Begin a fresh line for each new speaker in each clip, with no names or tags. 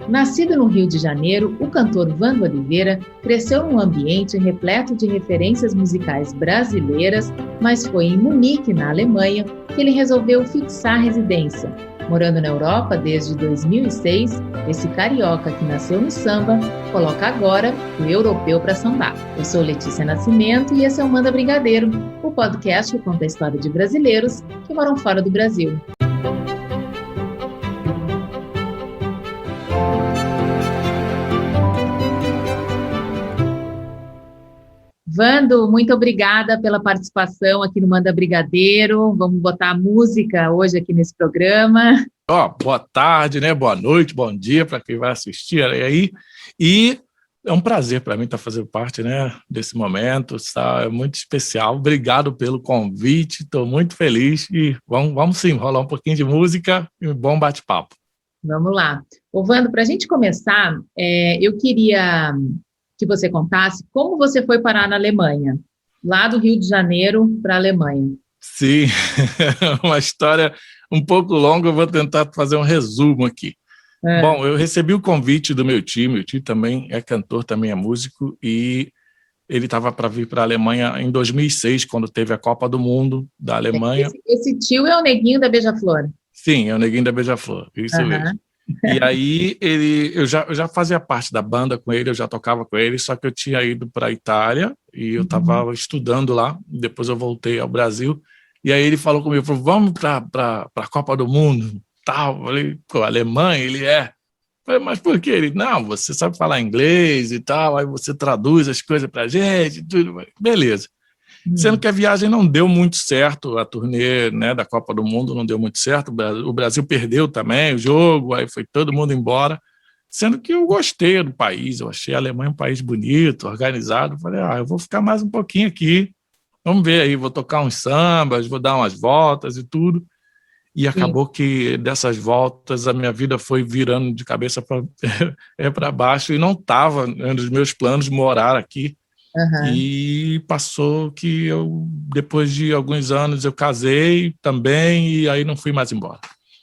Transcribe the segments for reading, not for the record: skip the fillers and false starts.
Nascido no Rio de Janeiro, o cantor Vando Oliveira cresceu num ambiente repleto de referências musicais brasileiras, mas foi em Munique, na Alemanha, que ele resolveu fixar residência. Morando na Europa desde 2006, esse carioca que nasceu no samba coloca agora o europeu para sambar. Eu sou Letícia Nascimento e esse é o Manda Brigadeiro, o podcast que conta a história de brasileiros que moram fora do Brasil. Vando, muito obrigada pela participação aqui no Manda Brigadeiro. Vamos botar música hoje aqui nesse programa.
Boa tarde, né? Boa noite, bom dia para quem vai assistir aí. E é um prazer para mim estar fazendo parte, né, desse momento. É muito especial. Obrigado pelo convite. Estou muito feliz e vamos sim rolar um pouquinho de música e um bom bate-papo.
Vamos lá. Ô, Vando, para a gente começar, eu queria que você contasse como você foi parar na Alemanha, lá do Rio de Janeiro para a Alemanha.
Sim, uma história um pouco longa, eu vou tentar fazer um resumo aqui. Bom, eu recebi o convite do meu tio também é cantor, também é músico, e ele estava para vir para a Alemanha em 2006, quando teve a Copa do Mundo da Alemanha.
Esse tio é o Neguinho da Beija-Flor?
Sim, é o Neguinho da Beija-Flor, isso mesmo. E aí eu já fazia parte da banda com ele, eu já tocava com ele, só que eu tinha ido para a Itália e eu estava estudando lá, depois eu voltei ao Brasil, e aí ele falou comigo, falou, vamos para a Copa do Mundo, tal. Eu falei, pô, Alemanha, ele é. Eu falei, mas por quê? Ele, não, você sabe falar inglês e tal, aí você traduz as coisas pra gente, tudo, beleza. Sendo que a viagem não deu muito certo, a turnê, né, da Copa do Mundo não deu muito certo, o Brasil perdeu também o jogo, aí foi todo mundo embora, sendo que eu gostei do país, eu achei a Alemanha um país bonito, organizado, falei, eu vou ficar mais um pouquinho aqui, vamos ver aí, vou tocar uns sambas, vou dar umas voltas e tudo, e acabou que dessas voltas a minha vida foi virando de cabeça para baixo e não estava nos meus planos morar aqui. E passou que depois de alguns anos eu casei também e aí não fui mais embora.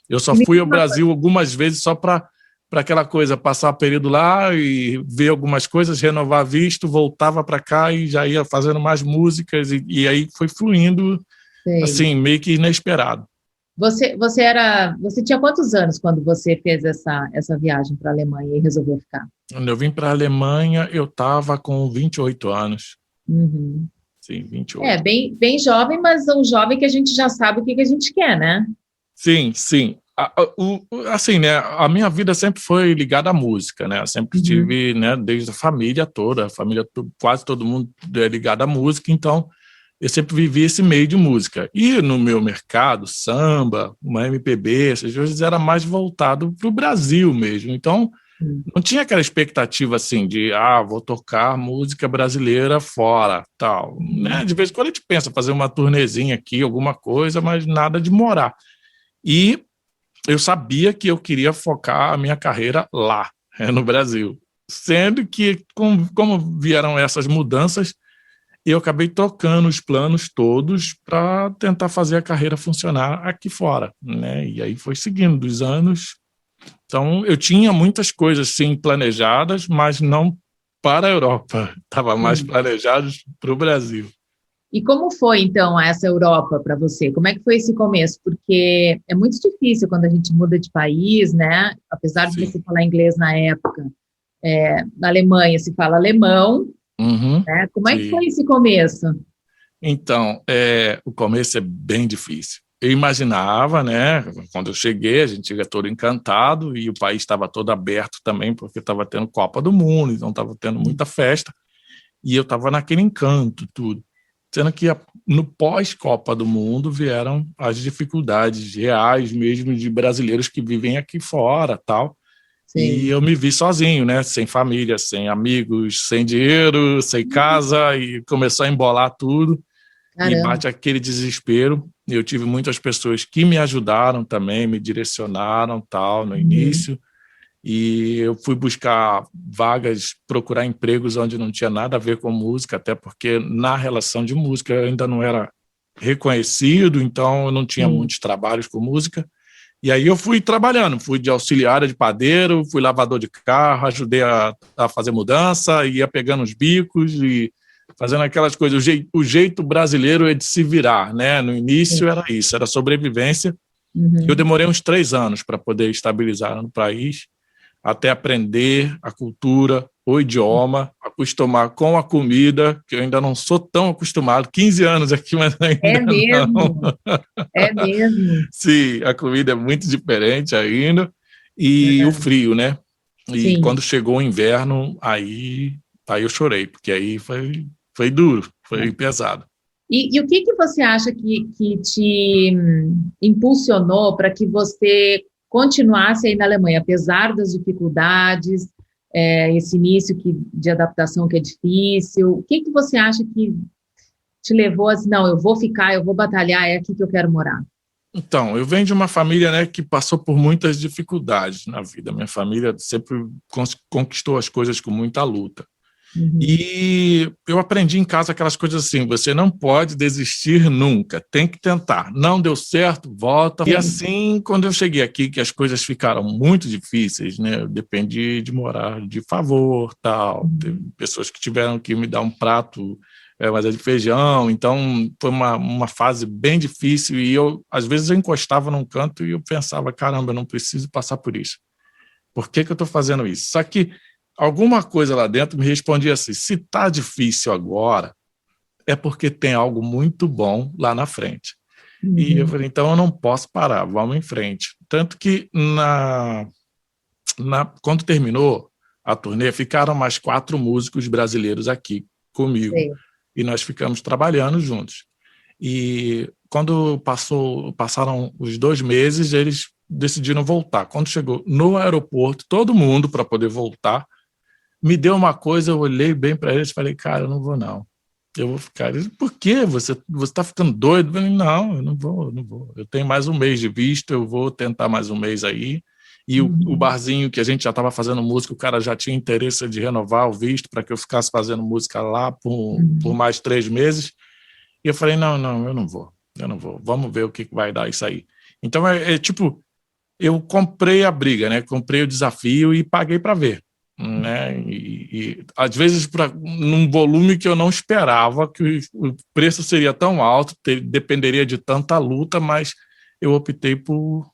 Eu só fui ao Brasil algumas vezes só para aquela coisa, passar o período lá e ver algumas coisas, renovar visto, voltava para cá e já ia fazendo mais músicas e aí foi fluindo. Sei. Assim, meio que inesperado.
Você tinha quantos anos quando você fez essa viagem para a Alemanha e resolveu ficar?
Quando eu vim para a Alemanha, eu estava com 28 anos. Sim, 28.
Bem jovem, mas um jovem que a gente já sabe o que a gente quer, né?
Sim. Assim, né, a minha vida sempre foi ligada à música, né? Eu sempre tive, né, desde a família toda, quase todo mundo é ligado à música, então eu sempre vivi esse meio de música. E no meu mercado, samba, uma MPB, essas coisas era mais voltado para o Brasil mesmo. Então, não tinha aquela expectativa assim de, vou tocar música brasileira fora, tal. Né? De vez em quando a gente pensa fazer uma turnezinha aqui, alguma coisa, mas nada de morar. E eu sabia que eu queria focar a minha carreira lá, no Brasil. Sendo que, como vieram essas mudanças, eu acabei trocando os planos todos para tentar fazer a carreira funcionar aqui fora, né? E aí foi seguindo os anos. Então, eu tinha muitas coisas, sim, planejadas, mas não para a Europa. Estava mais planejados para o Brasil.
E como foi, então, essa Europa para você? Como é que foi esse começo? Porque é muito difícil quando a gente muda de país, né? Apesar de você falar inglês na época, na Alemanha se fala alemão, né? Como é que foi esse começo?
Então, o começo é bem difícil. Eu imaginava, né, quando eu cheguei, a gente chega todo encantado e o país estava todo aberto também, porque estava tendo Copa do Mundo, então estava tendo muita festa, e eu estava naquele encanto, tudo. Sendo que no pós-Copa do Mundo vieram as dificuldades reais mesmo de brasileiros que vivem aqui fora, tal. Sim. E eu me vi sozinho, né, sem família, sem amigos, sem dinheiro, sem casa, e começou a embolar tudo. Caramba. E bate aquele desespero. Eu tive muitas pessoas que me ajudaram também, me direcionaram, tal, no início. E eu fui buscar vagas, procurar empregos onde não tinha nada a ver com música, até porque na relação de música eu ainda não era reconhecido, então eu não tinha muitos trabalhos com música. E aí eu fui trabalhando, fui de auxiliar de padeiro, fui lavador de carro, ajudei a fazer mudança, ia pegando os bicos e fazendo aquelas coisas. O jeito brasileiro é de se virar, né? No início era isso, era sobrevivência. Eu demorei uns 3 anos para poder estabilizar no país, até aprender a cultura, o idioma, acostumar com a comida, que eu ainda não sou tão acostumado, 15 anos aqui, mas ainda
É mesmo,
não.
é mesmo.
Sim, a comida é muito diferente ainda, e o frio, né? E
Sim.
quando chegou o inverno, aí eu chorei, porque aí foi duro, foi pesado.
E o que você acha que te impulsionou para que você continuasse aí na Alemanha, apesar das dificuldades, esse início de adaptação que é difícil? O que você acha que te levou a dizer, não, eu vou ficar, eu vou batalhar, é aqui que eu quero morar?
Então, eu venho de uma família, né, que passou por muitas dificuldades na vida. Minha família sempre conquistou as coisas com muita luta. E eu aprendi em casa aquelas coisas assim, você não pode desistir nunca, tem que tentar. Não deu certo, volta. E assim, quando eu cheguei aqui, que as coisas ficaram muito difíceis, né, eu dependi de morar de favor, tal. Teve pessoas que tiveram que me dar um prato, mas é de feijão, então foi uma fase bem difícil e às vezes eu encostava num canto e eu pensava, caramba, eu não preciso passar por isso. Por que eu estou fazendo isso? Só que alguma coisa lá dentro me respondia assim, se está difícil agora, é porque tem algo muito bom lá na frente. E eu falei, então eu não posso parar, vamos em frente. Tanto que quando terminou a turnê, ficaram mais 4 músicos brasileiros aqui comigo. Sim. E nós ficamos trabalhando juntos. E quando passaram os 2 meses, eles decidiram voltar. Quando chegou no aeroporto, todo mundo para poder voltar, me deu uma coisa, eu olhei bem para eles e falei, cara, eu não vou não. Eu vou ficar. Eles, por quê? Você está ficando doido? Eu falei, não, eu não vou. Eu tenho mais um mês de visto, eu vou tentar mais um mês aí. E o barzinho que a gente já estava fazendo música, o cara já tinha interesse de renovar o visto para que eu ficasse fazendo música lá por mais 3 meses. E eu falei, não, eu não vou. Vamos ver o que vai dar isso aí. Então, tipo, eu comprei a briga, né? Comprei o desafio e paguei para ver. Né? E às vezes num volume que eu não esperava, que o preço seria tão alto, dependeria de tanta luta, mas eu optei por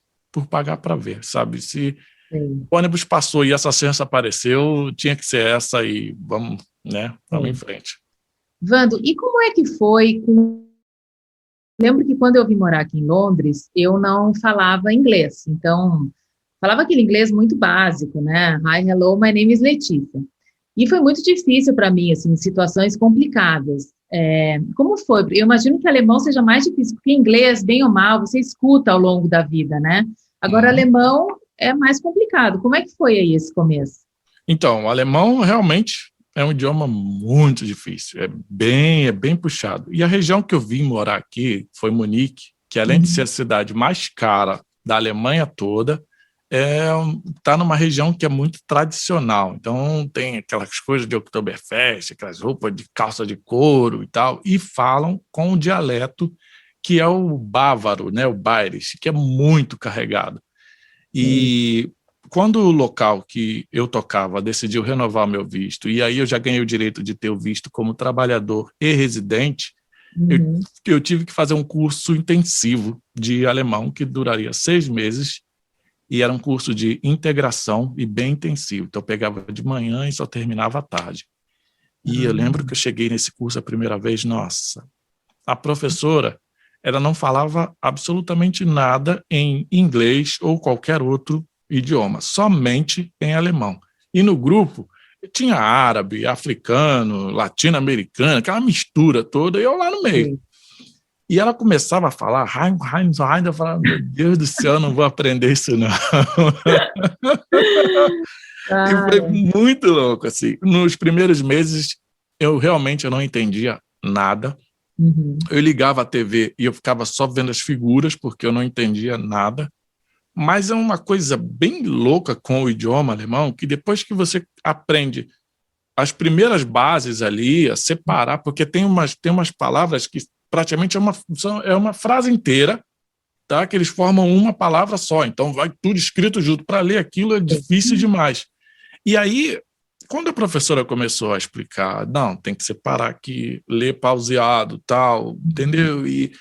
pagar para ver, sabe? Se o ônibus passou e essa chance apareceu, tinha que ser essa e vamos, né? Vamos em frente.
Vando, e como é que foi? Lembro que quando eu vim morar aqui em Londres, eu não falava inglês, então falava aquele inglês muito básico, né? Hi, hello, my name is Letícia. E foi muito difícil para mim, assim, situações complicadas. Como foi? Eu imagino que alemão seja mais difícil, porque inglês, bem ou mal, você escuta ao longo da vida, né? Agora, alemão é mais complicado. Como é que foi aí esse começo?
Então, o alemão realmente é um idioma muito difícil, é bem puxado. E a região que eu vim morar aqui foi Munique, que além de ser a cidade mais cara da Alemanha toda, está numa região que é muito tradicional. Então, tem aquelas coisas de Oktoberfest, aquelas roupas de calça de couro e tal, e falam com o dialeto que é o bávaro, né, o bairisch, que é muito carregado. E quando o local que eu tocava decidiu renovar meu visto, e aí eu já ganhei o direito de ter o visto como trabalhador e residente, eu tive que fazer um curso intensivo de alemão que duraria 6 meses, e era um curso de integração e bem intensivo. Então, eu pegava de manhã e só terminava à tarde. E eu lembro que eu cheguei nesse curso a primeira vez, nossa, a professora, ela não falava absolutamente nada em inglês ou qualquer outro idioma, somente em alemão. E no grupo tinha árabe, africano, latino-americano, aquela mistura toda, e eu lá no meio. E ela começava a falar, eu falava, meu Deus do céu, eu não vou aprender isso não. E foi muito louco, assim. Nos primeiros meses, eu realmente não entendia nada. Eu ligava a TV e eu ficava só vendo as figuras, porque eu não entendia nada. Mas é uma coisa bem louca com o idioma alemão, que depois que você aprende as primeiras bases ali, a separar, porque tem umas palavras que praticamente é uma frase inteira, tá? Que eles formam uma palavra só, então vai tudo escrito junto. Para ler aquilo é difícil demais. E aí, quando a professora começou a explicar, não, tem que separar aqui, ler pauseado, tal, entendeu? E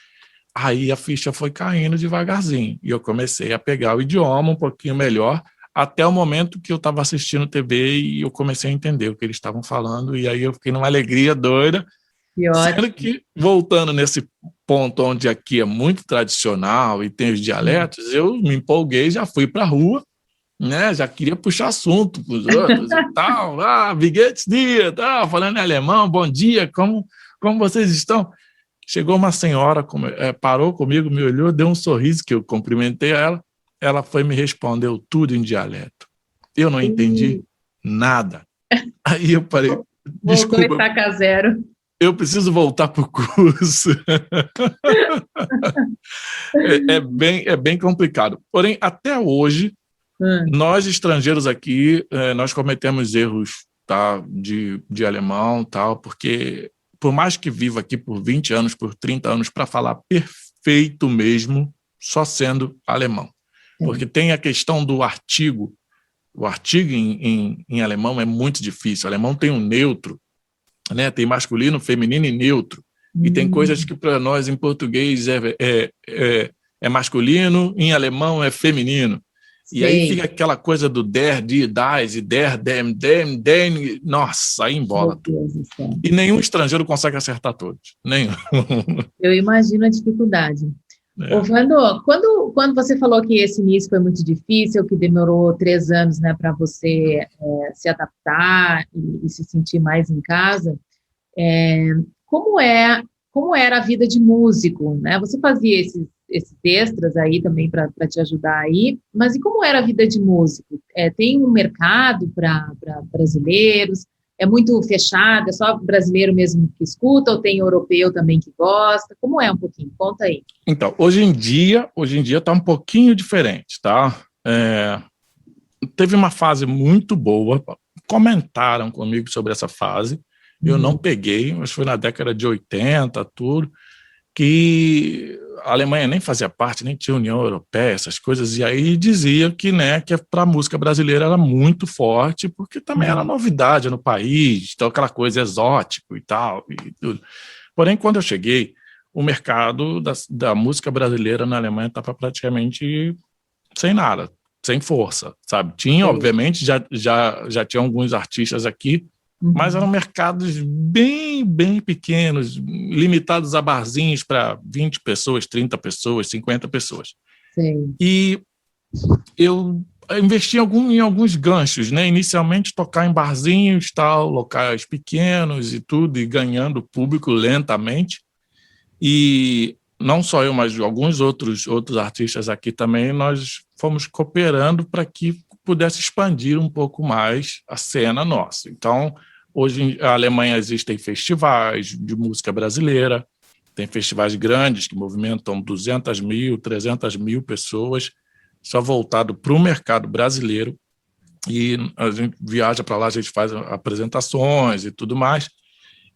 aí a ficha foi caindo devagarzinho, e eu comecei a pegar o idioma um pouquinho melhor, até o momento que eu estava assistindo TV e eu comecei a entender o que eles estavam falando, e aí eu fiquei numa alegria doida, sendo que, voltando nesse ponto onde aqui é muito tradicional e tem os dialetos, eu me empolguei, já fui para a rua, né, já queria puxar assunto para os outros e tal, wie geht's dir, tal, falando em alemão, bom dia, como vocês estão? Chegou uma senhora, parou comigo, me olhou, deu um sorriso, que eu cumprimentei ela foi me respondeu tudo em dialeto. Eu não entendi nada. Aí eu parei, desculpa,
voltou a estaca zero.
Eu preciso voltar para o curso. É bem complicado. Porém, até hoje, nós estrangeiros aqui, nós cometemos erros, tá, de alemão, tal, porque por mais que viva aqui por 20 anos, por 30 anos, para falar perfeito mesmo, só sendo alemão. Porque tem a questão do artigo. O artigo em alemão é muito difícil. O alemão tem um neutro, né? Tem masculino, feminino e neutro. E tem coisas que para nós em português é masculino, em alemão é feminino. E aí fica aquela coisa do der, die, das, e der, dem, den, nossa, aí embola tudo. E nenhum estrangeiro consegue acertar todos, nenhum.
Eu imagino a dificuldade. Ô, Vando, quando você falou que esse início foi muito difícil, que demorou 3 anos, né, para você se adaptar e se sentir mais em casa, como era a vida de músico, né? Você fazia esses extras aí também para te ajudar aí, mas e como era a vida de músico? Tem um mercado para brasileiros? É muito fechado? É só brasileiro mesmo que escuta ou tem europeu também que gosta? Como é um pouquinho? Conta aí.
Então, hoje em dia está um pouquinho diferente, tá? Teve uma fase muito boa, comentaram comigo sobre essa fase, eu não peguei, mas foi na década de 80, tudo, que a Alemanha nem fazia parte, nem tinha União Europeia, essas coisas, e aí dizia que, né, que para a música brasileira era muito forte, porque também era novidade no país, então aquela coisa exótico e tal, e tudo. Porém, quando eu cheguei, o mercado da música brasileira na Alemanha estava praticamente sem nada, sem força, sabe? Tinha, obviamente, já tinha alguns artistas aqui, mas eram mercados bem, bem pequenos, limitados a barzinhos para 20 pessoas, 30 pessoas, 50 pessoas.
Sim.
E eu investi em alguns ganchos, né? Inicialmente tocar em barzinhos, tal, locais pequenos e tudo, e ganhando público lentamente. E não só eu, mas alguns outros artistas aqui também, nós fomos cooperando para que pudesse expandir um pouco mais a cena nossa. Então, hoje na Alemanha existem festivais de música brasileira, tem festivais grandes que movimentam 200 mil, 300 mil pessoas, só voltado para o mercado brasileiro, e a gente viaja para lá, a gente faz apresentações e tudo mais.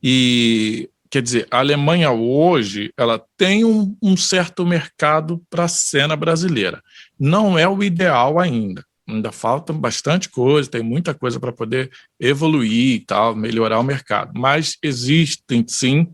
E, quer dizer, a Alemanha hoje ela tem um certo mercado para a cena brasileira. Não é o ideal ainda falta bastante coisa, tem muita coisa para poder evoluir e tal, melhorar o mercado. Mas existem, sim,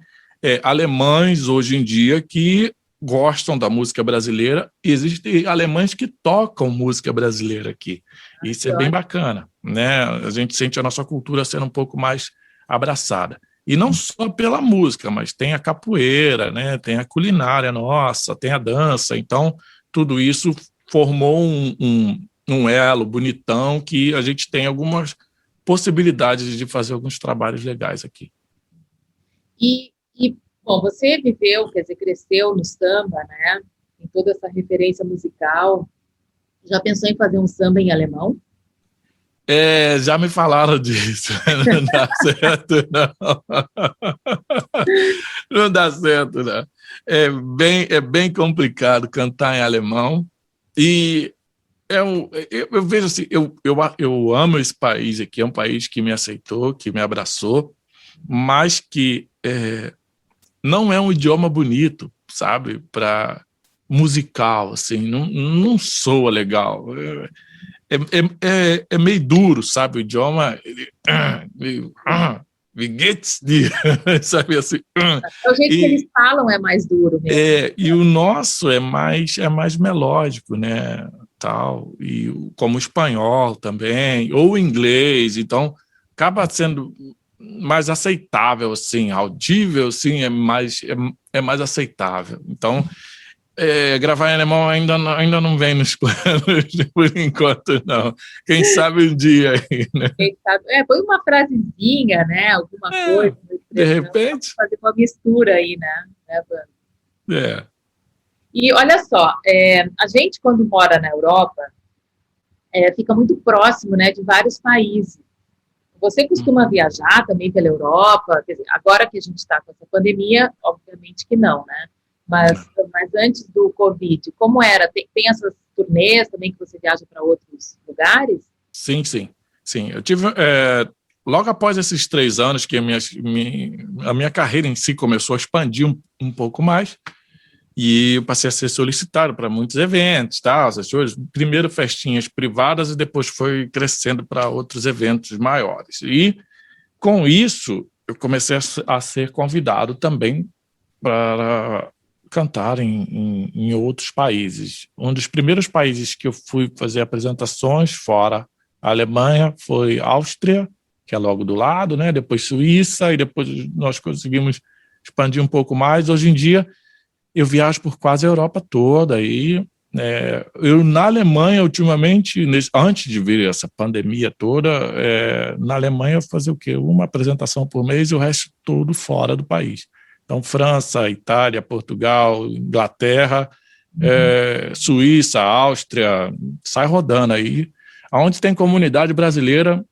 alemães hoje em dia que gostam da música brasileira, e existem alemães que tocam música brasileira aqui. Isso é bem bacana, né? A gente sente a nossa cultura sendo um pouco mais abraçada. E não só pela música, mas tem a capoeira, né? Tem a culinária nossa, tem a dança. Então, tudo isso formou um elo bonitão que a gente tem algumas possibilidades de fazer alguns trabalhos legais aqui.
Bom, você viveu, quer dizer, cresceu no samba, né? Em toda essa referência musical. Já pensou em fazer um samba em alemão?
Já me falaram disso. Não dá certo, não. Não dá certo, não. É bem complicado cantar em alemão. E eu vejo assim, eu amo esse país aqui, é um país que me aceitou, que me abraçou, mas que não é um idioma bonito, sabe, para musical, assim, não soa legal. É meio duro, sabe? O idioma, meio, wie geht's dir? Sabe assim?
O jeito que eles falam é mais duro mesmo.
E o nosso é mais melódico, né? Tal, e como o espanhol também, ou o inglês, então acaba sendo mais aceitável, assim, audível, sim, é mais aceitável. Então, gravar em alemão ainda não vem nos planos, por enquanto, não. Quem sabe um dia aí, né?
Quem sabe, põe uma frasezinha, né? Alguma coisa,
de repente.
Fazer uma mistura aí, né? E olha só, a gente quando mora na Europa, fica muito próximo, né, de vários países. Você costuma viajar também pela Europa? Quer dizer, agora que a gente está com essa pandemia, obviamente que não, né? Mas antes do Covid, como era? Tem essas turnês também que você viaja para outros lugares?
Sim. Eu tive, logo após esses 3 anos que a minha carreira em si começou a expandir um pouco mais, e eu passei a ser solicitado para muitos eventos, tá? Essas coisas. Primeiro festinhas privadas e depois foi crescendo para outros eventos maiores. E com isso eu comecei a ser convidado também para cantar em outros países. Um dos primeiros países que eu fui fazer apresentações fora a Alemanha foi Áustria, que é logo do lado, né? Depois Suíça, e depois nós conseguimos expandir um pouco mais. Hoje em dia eu viajo por quase a Europa toda. E eu, na Alemanha, ultimamente, antes de vir essa pandemia toda, na Alemanha eu fazia o quê? Uma apresentação por mês e o resto todo fora do país. Então, França, Itália, Portugal, Inglaterra, Suíça, Áustria, sai rodando aí. Onde tem comunidade brasileira,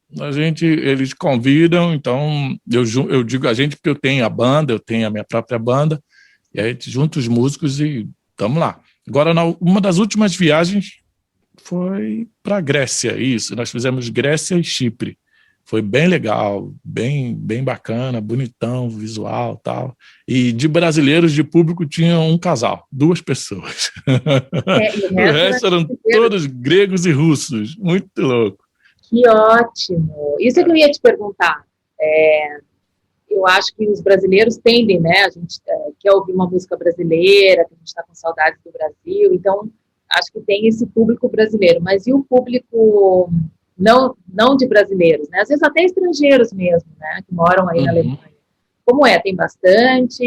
eles convidam. Então, eu digo a gente porque eu tenho a banda, eu tenho a minha própria banda, e aí a gente junta os músicos e estamos lá. Agora, uma das últimas viagens foi para a Grécia, isso. Nós fizemos Grécia e Chipre. Foi bem legal, bem bacana, bonitão, visual, tal. E de brasileiros de público tinha um casal, 2 pessoas. O resto eram todos gregos e russos, muito louco.
Que ótimo! Isso é que eu ia te perguntar. Eu acho que os brasileiros tendem, né? A gente quer ouvir uma música brasileira, que a gente está com saudades do Brasil, então acho que tem esse público brasileiro. Mas e o público não de brasileiros, né? Às vezes até estrangeiros mesmo, né? Que moram aí na Alemanha. Como é? Tem bastante?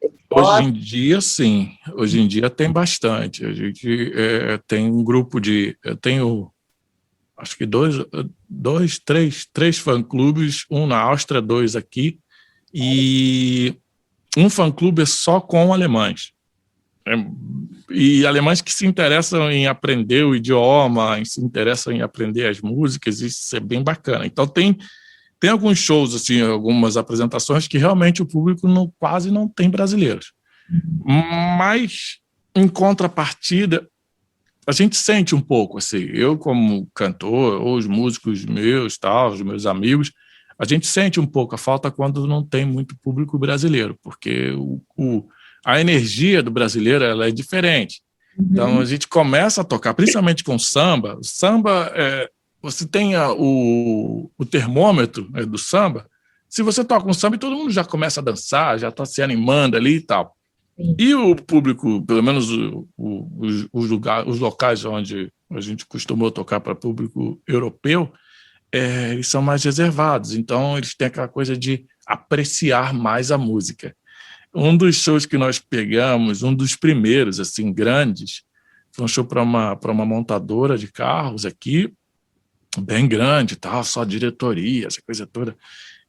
Eles
Hoje em dia, sim. Hoje em dia tem bastante. A gente tem um grupo eu tenho, acho que três fã-clubes, um na Áustria, 2 aqui, e um fã-clube é só com alemães. E alemães que se interessam em aprender o idioma, se interessam em aprender as músicas, isso é bem bacana. Então tem alguns shows, assim, algumas apresentações que realmente o público quase não tem brasileiros. Mas, em contrapartida, a gente sente um pouco, assim, eu como cantor, ou os músicos meus, tal, os meus amigos, a gente sente um pouco a falta quando não tem muito público brasileiro, porque a energia do brasileiro ela é diferente. Então, a gente começa a tocar, principalmente com samba. O samba, você tem o termômetro do samba. Se você toca um samba, todo mundo já começa a dançar, já está se animando ali e tal. Sim. E o público, pelo menos os locais onde a gente costumou tocar para público europeu, eles são mais reservados. Então, eles têm aquela coisa de apreciar mais a música. Um dos shows que nós pegamos, um dos primeiros, assim, grandes, foi um show para uma montadora de carros aqui, bem grande, tal, só diretoria, essa coisa toda,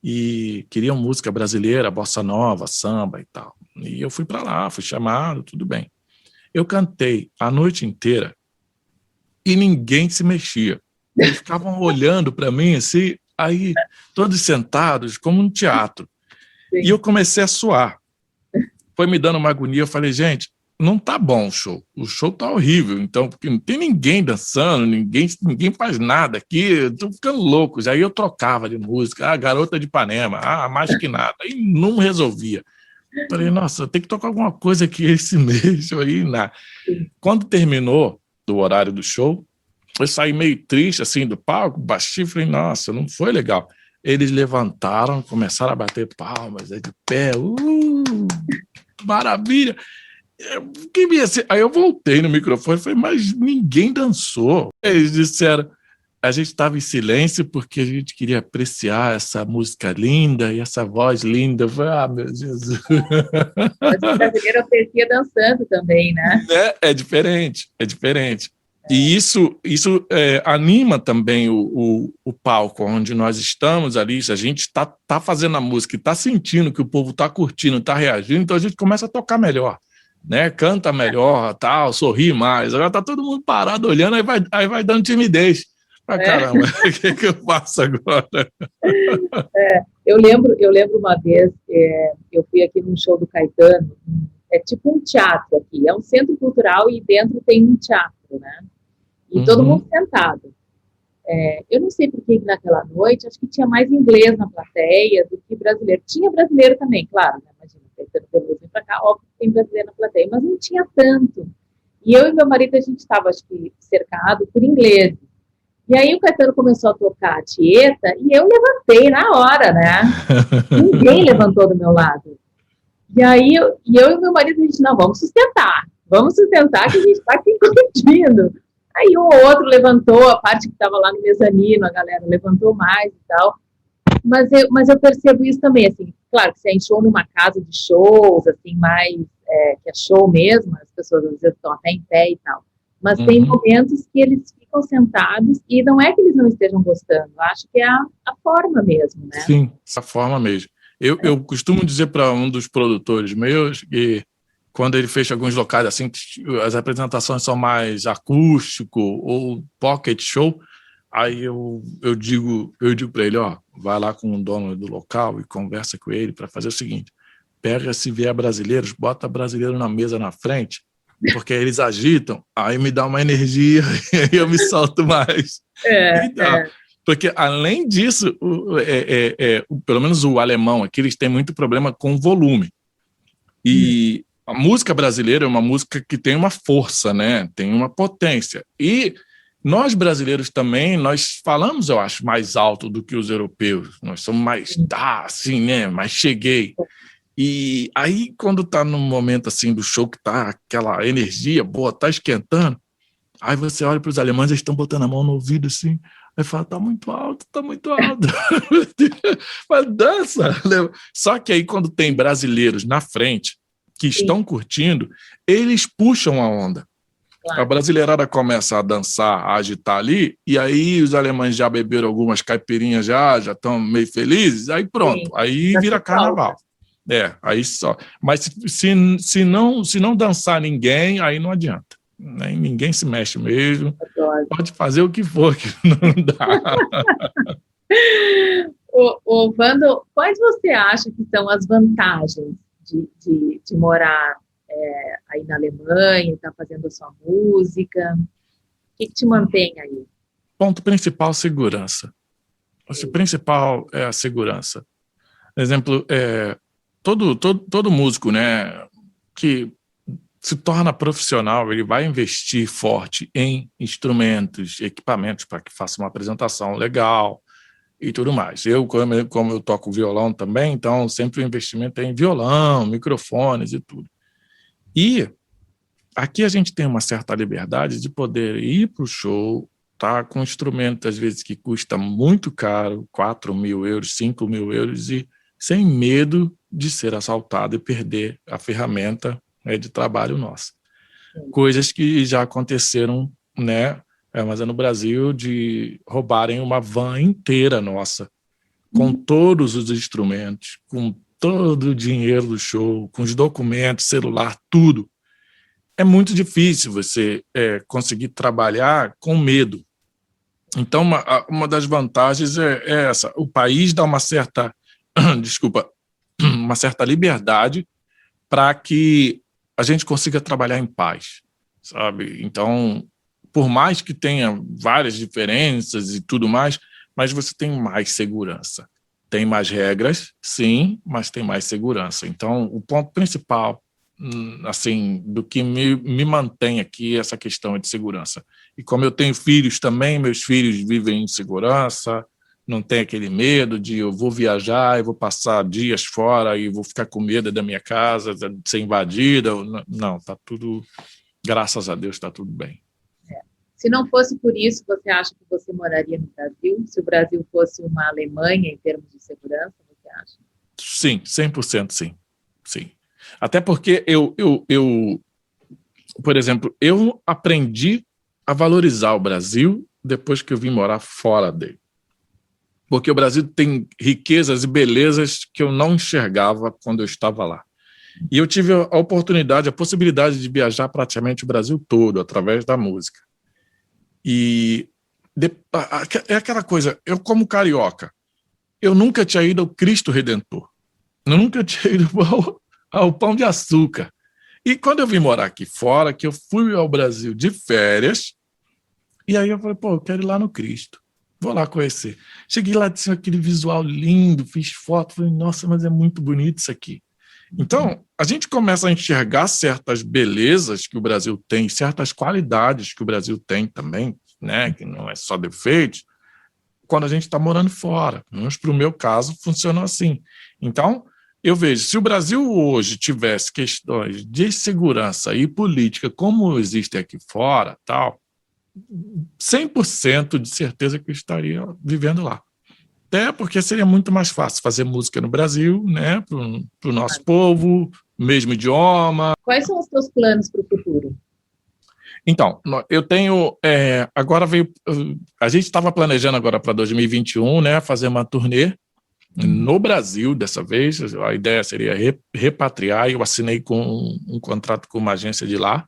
e queriam música brasileira, bossa nova, samba e tal. E eu fui para lá, fui chamado, tudo bem. Eu cantei a noite inteira e ninguém se mexia. Eles ficavam olhando para mim, assim, aí todos sentados, como um teatro. Sim. E eu comecei a suar. Foi me dando uma agonia, eu falei, gente, não tá bom o show tá horrível, então, porque não tem ninguém dançando, ninguém faz nada aqui, eu tô ficando louco. Aí eu trocava de música, Garota de Ipanema, mais que nada, aí não resolvia. Falei, nossa, tem que tocar alguma coisa aqui esse mês aí. Quando terminou do horário do show, eu saí meio triste, assim, do palco, baixinho, falei, nossa, não foi legal. Eles levantaram, começaram a bater palmas, aí de pé, maravilha. Aí eu voltei no microfone e falei, mas ninguém dançou. Eles disseram, a gente estava em silêncio porque a gente queria apreciar essa música linda e essa voz linda. Eu falei, meu Jesus.
Mas o brasileiro aprecia dançando também, né?
É diferente, é diferente. E isso anima também o palco onde nós estamos ali. Se a gente está fazendo a música e está sentindo que o povo está curtindo, está reagindo, então a gente começa a tocar melhor, né? Canta melhor, tal, sorri mais. Agora está todo mundo parado olhando, aí vai dando timidez. Caramba, o que eu faço agora?
Eu lembro uma vez, eu fui aqui num show do Caetano, é tipo um teatro aqui, é um centro cultural e dentro tem um teatro, né? E todo mundo sentado. Eu não sei por que naquela noite, acho que tinha mais inglês na plateia do que brasileiro. Tinha brasileiro também, claro, né? Imagina, Caetano Veloso vem pra cá, óbvio que tem brasileiro na plateia, mas não tinha tanto. E eu e meu marido, a gente estava, acho que, cercado por ingleses. E aí o Caetano começou a tocar a Tieta e eu levantei na hora, né? Ninguém levantou do meu lado. E aí eu e meu marido, a gente, não, vamos sustentar que a gente está aqui curtindo. Aí um ou outro levantou, a parte que estava lá no mezanino, a galera levantou mais e tal. Mas eu percebo isso também, assim, claro que se é em show numa casa de shows, assim, mais, que é show mesmo, as pessoas às vezes estão até em pé e tal. Mas tem momentos que eles ficam sentados e não é que eles não estejam gostando, eu acho que é a forma mesmo, né?
Sim, essa forma mesmo. Eu costumo dizer para um dos produtores meus que quando ele fecha alguns locais assim, as apresentações são mais acústico ou pocket show, aí eu digo para ele, vai lá com o dono do local e conversa com ele para fazer o seguinte, pega, se vier brasileiros, bota brasileiro na mesa na frente, porque eles agitam, aí me dá uma energia e eu me solto mais. Porque, além disso, pelo menos o alemão aqui, eles têm muito problema com volume. E a música brasileira é uma música que tem uma força, né? Tem uma potência. E nós brasileiros também, nós falamos, eu acho, mais alto do que os europeus. Nós somos mais, assim, né? Mais cheguei. E aí, quando tá num momento assim do show que tá aquela energia boa, tá esquentando, aí você olha para os alemães, eles estão botando a mão no ouvido assim, aí fala, tá muito alto. Mas dança. Só que aí, quando tem brasileiros na frente, que estão curtindo, eles puxam a onda. Claro. A brasileirada começa a dançar, a agitar ali, e aí os alemães já beberam algumas caipirinhas, já estão meio felizes, aí pronto, aí vira carnaval. Aí só. Mas se não dançar ninguém, aí não adianta. Ninguém se mexe mesmo. Pode fazer o que for, que não dá.
Wando, quais você acha que são as vantagens de morar aí na Alemanha, estar fazendo a sua música? O que te mantém aí?
Ponto principal, segurança. O principal é a segurança. Exemplo, todo músico, né, que se torna profissional, ele vai investir forte em instrumentos, equipamentos para que faça uma apresentação legal e tudo mais. Como eu toco violão também, então sempre o investimento é em violão, microfones e tudo. E aqui a gente tem uma certa liberdade de poder ir para o show, tá, com um instrumento, às vezes, que custa muito caro, 4.000 euros, 5.000 euros, e sem medo de ser assaltado e perder a ferramenta de trabalho nossa. Coisas que já aconteceram, né, mas no Brasil, de roubarem uma van inteira nossa, com todos os instrumentos, com todo o dinheiro do show, com os documentos, celular, tudo. É muito difícil você conseguir trabalhar com medo. Então, uma das vantagens é essa. O país dá uma certa, uma certa liberdade para que a gente consiga trabalhar em paz, sabe? Então, por mais que tenha várias diferenças e tudo mais, mas você tem mais segurança. Tem mais regras, sim, mas tem mais segurança. Então, o ponto principal, assim, do que me mantém aqui é essa questão de segurança. E como eu tenho filhos também, meus filhos vivem em segurança, não tem aquele medo de eu vou viajar, eu vou passar dias fora e vou ficar com medo da minha casa, de ser invadida. Não, está tudo, graças a Deus, está tudo bem.
Se não fosse por isso, você acha que você moraria no Brasil? Se o Brasil fosse uma Alemanha em termos de segurança, você acha?
Sim, 100% sim. Sim. Até porque por exemplo, eu aprendi a valorizar o Brasil depois que eu vim morar fora dele. Porque o Brasil tem riquezas e belezas que eu não enxergava quando eu estava lá. E eu tive a oportunidade, a possibilidade de viajar praticamente o Brasil todo através da música. E é aquela coisa, eu como carioca, eu nunca tinha ido ao Cristo Redentor, eu nunca tinha ido ao Pão de Açúcar. E quando eu vim morar aqui fora, que eu fui ao Brasil de férias, e aí eu falei, eu quero ir lá no Cristo, vou lá conhecer. Cheguei lá, tinha aquele visual lindo, fiz foto, falei, nossa, mas é muito bonito isso aqui. Então, a gente começa a enxergar certas belezas que o Brasil tem, certas qualidades que o Brasil tem também, né, que não é só defeitos, quando a gente está morando fora. Mas, para o meu caso, funcionou assim. Então, eu vejo, se o Brasil hoje tivesse questões de segurança e política como existem aqui fora, tal, 100% de certeza que eu estaria vivendo lá. Até porque seria muito mais fácil fazer música no Brasil, né, para o nosso povo, mesmo idioma.
Quais são os teus planos para o futuro?
Então, eu tenho, agora veio, a gente estava planejando agora para 2021, né, fazer uma turnê no Brasil dessa vez. A ideia seria repatriar. Eu assinei com um contrato com uma agência de lá,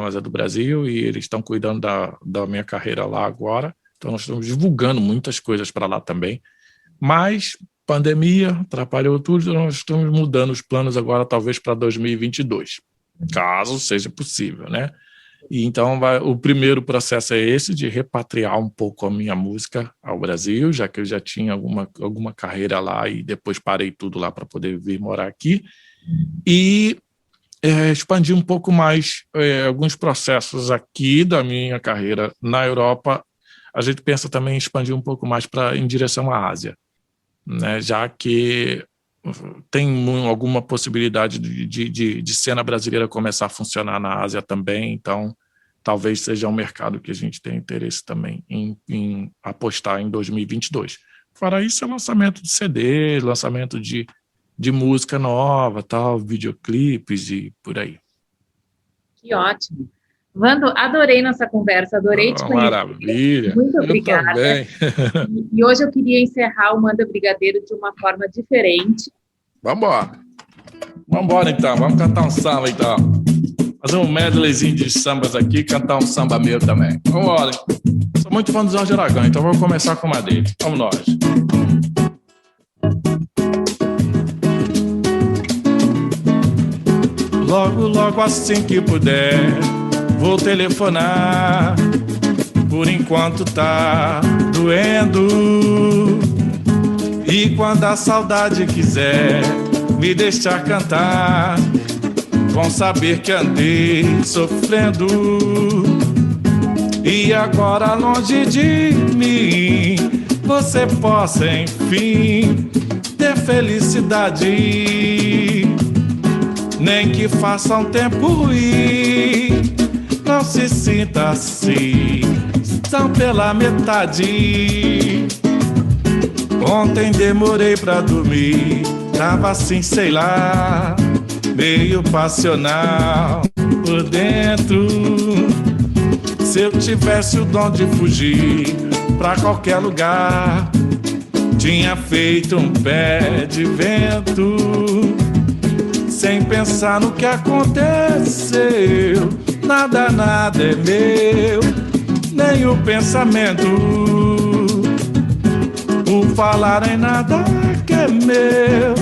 mas é do Brasil, e eles estão cuidando da minha carreira lá agora. Então, nós estamos divulgando muitas coisas para lá também. Mas pandemia atrapalhou tudo, então nós estamos mudando os planos agora, talvez para 2022, caso seja possível, né? E então, o primeiro processo é esse, de repatriar um pouco a minha música ao Brasil, já que eu já tinha alguma carreira lá e depois parei tudo lá para poder vir morar aqui. E expandir um pouco mais alguns processos aqui da minha carreira na Europa. A gente pensa também em expandir um pouco mais em direção à Ásia, né? Já que tem alguma possibilidade de cena brasileira começar a funcionar na Ásia também, então talvez seja um mercado que a gente tem interesse também em apostar em 2022. Fora isso, é lançamento de CD, lançamento de música nova, tal, videoclipes e por aí.
Que ótimo. Vando, adorei nossa conversa, adorei te conhecer.
Maravilha.
Muito obrigada. E hoje eu queria encerrar o Manda Brigadeiro de uma forma diferente.
Vamos embora então, vamos cantar um samba então. Fazer um medleyzinho de sambas aqui, cantar um samba meu também. Vamos embora. Sou muito fã do Jorge Aragão, então vou começar com uma dele. Vamos nós. Logo, logo assim que puder, vou telefonar. Por enquanto tá doendo. E quando a saudade quiser me deixar cantar, vão saber que andei sofrendo. E agora longe de mim, você possa enfim ter felicidade. Nem que faça um tempo e não se sinta assim, estão pela metade. Ontem demorei pra dormir, tava assim, sei lá, meio passional por dentro. Se eu tivesse o dom de fugir pra qualquer lugar, tinha feito um pé de vento. Sem pensar no que aconteceu, nada, nada é meu, nem o pensamento. Por falar em nada que é meu,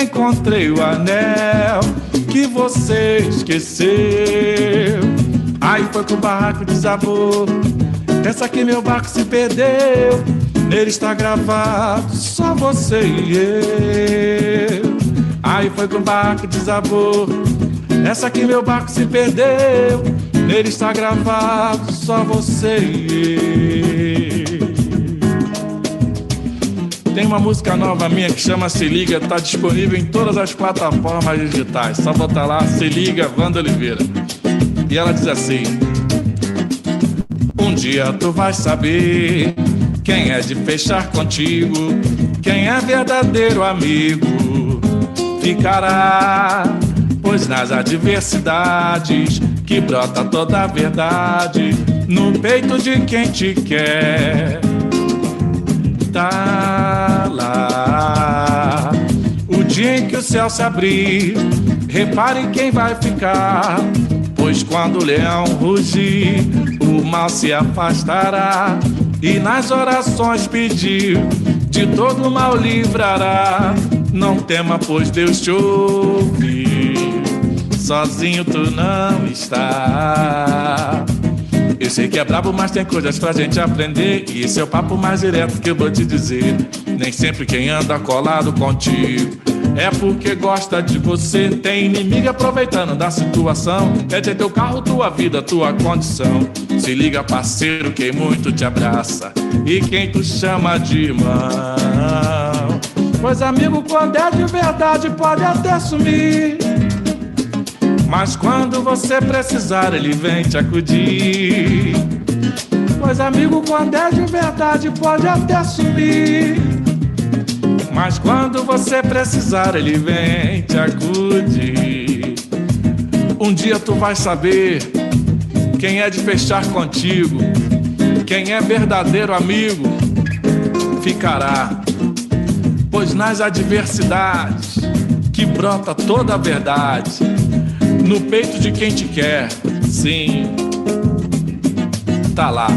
encontrei o anel que você esqueceu. Aí foi que o barraco desabou, pensa que meu barco se perdeu. Nele está gravado só você e eu. Aí foi que o barco desabou, essa aqui meu barco se perdeu. Nele está gravado só você e eu. Tem uma música nova minha que chama Se Liga, tá disponível em todas as plataformas digitais. Só botar lá, Se Liga, Wanda Oliveira. E ela diz assim: um dia tu vais saber quem é de fechar contigo, quem é verdadeiro amigo. Ficará, pois nas adversidades que brota toda a verdade no peito de quem te quer. Tá lá o dia em que o céu se abrir, repare quem vai ficar, pois quando o leão rugir, o mal se afastará, e nas orações pedir, de todo mal livrará. Não tema, pois Deus te ouve, sozinho tu não está. Eu sei que é brabo, mas tem coisas pra gente aprender, e esse é o papo mais direto que eu vou te dizer. Nem sempre quem anda colado contigo é porque gosta de você. Tem inimigo aproveitando da situação, quer ter teu carro, tua vida, tua condição. Se liga, parceiro, quem muito te abraça e quem tu chama de irmão. Pois amigo, quando é de verdade, pode até sumir, mas quando você precisar, ele vem te acudir. Pois amigo, quando é de verdade, pode até sumir, mas quando você precisar, ele vem te acudir. Um dia tu vais saber quem é de fechar contigo, quem é verdadeiro amigo. Ficará, pois nas adversidades que brota toda a verdade no peito de quem te quer. Sim, tá lá.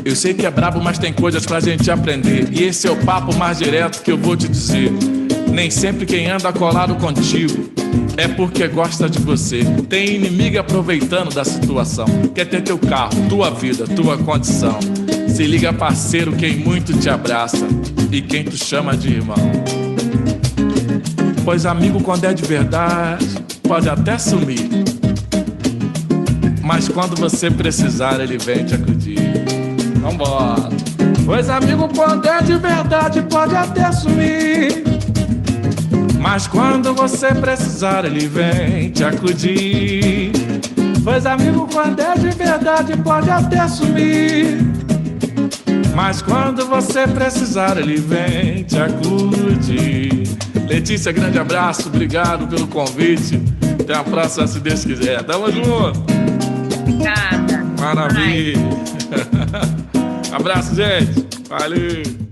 Eu sei que é brabo, mas tem coisas pra gente aprender, e esse é o papo mais direto que eu vou te dizer. Nem sempre quem anda colado contigo é porque gosta de você. Tem inimigo aproveitando da situação, quer ter teu carro, tua vida, tua condição. Se liga, parceiro, quem muito te abraça e quem tu chama de irmão. Pois amigo, quando é de verdade, pode até sumir, mas quando você precisar, ele vem te acudir. Vambora! Pois amigo, quando é de verdade, pode até sumir, mas quando você precisar, ele vem te acudir. Pois amigo, quando é de verdade, pode até sumir, mas quando você precisar, ele vem te acudir. Letícia, grande abraço, obrigado pelo convite. Até a próxima, se Deus quiser. Tamo junto.
Obrigada.
Maravilha. Abraço, gente. Valeu.